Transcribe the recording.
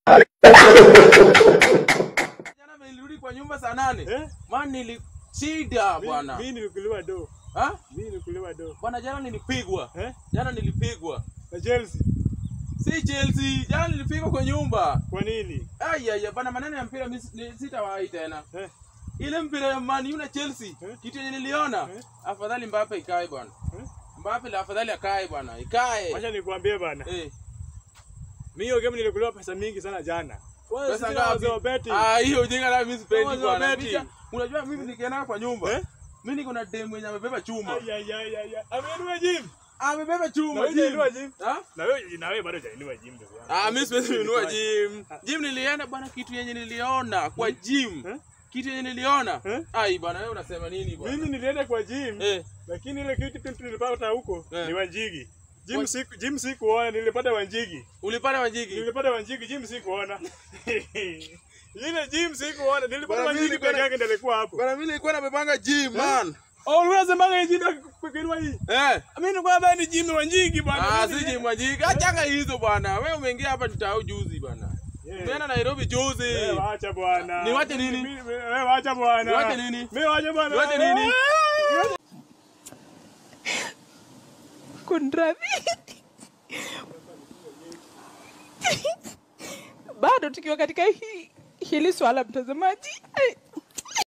Jana nilirudi kwa nyumba saa 8. Maana nilishida bwana. Mimi nilikuliwa do. Mimi nilikuliwa do. Bwana jana nilipigwa. Jana nilipigwa. Na Chelsea. Si Chelsea, jana nilipigwa kwa nyumba. Kwa nini? Aya bwana, maneno ya mpira mimi sitawahi tena. Ile mpira ya Man U na Chelsea, kitu yenye niliona, afadhali Mbappe ikae bwana. Mbappe la afadhali akae bwana, ikae. Acha nikwambie bwana. Mimi hiyo game nilikuliwa pesa mingi sana jana. Pesa ngapi? Hiyo ujinga la mimi sipendi bwana. Unajua mimi nikienda kwa nyumba, mimi niko na demu mwenye amebeba chuma. Amenunua gym. Amebeba chuma. Na wewe gym. Na wewe bado hujainua gym ndio yangu. Mimi siwezi kununua gym. Gym nilienda bwana, kitu yenye niliona kwa gym. Kitu yenye niliona. Bwana wewe unasema nini bwana? Mimi nilienda kwa gym. Lakini ile kitu nilipata huko ni Wanjigi. Gym sikuona, nilipata Wanjigi. Ulipata Wanjigi? Nilipata Wanjigi, gym sikuona. Ile gym sikuona, nilipata Wanjigi peke yake ndio alikuwa hapo. Bwana mimi nilikuwa nimepanga gym man. Unasema gym kwa hii? Mimi nilikuwa bado ni gym Wanjigi bwana. Si gym Wanjigi. Achanga hizo bwana. Wewe umeingia hapa nitao juzi bwana. Umeenda Nairobi juzi. Wewe acha bwana. Niwache nini? Wewe acha bwana. Niwache nini? Mimi acha bwana. Niwache nini? Kunradhi. Bado tukiwa katika hili swala mtazamaji.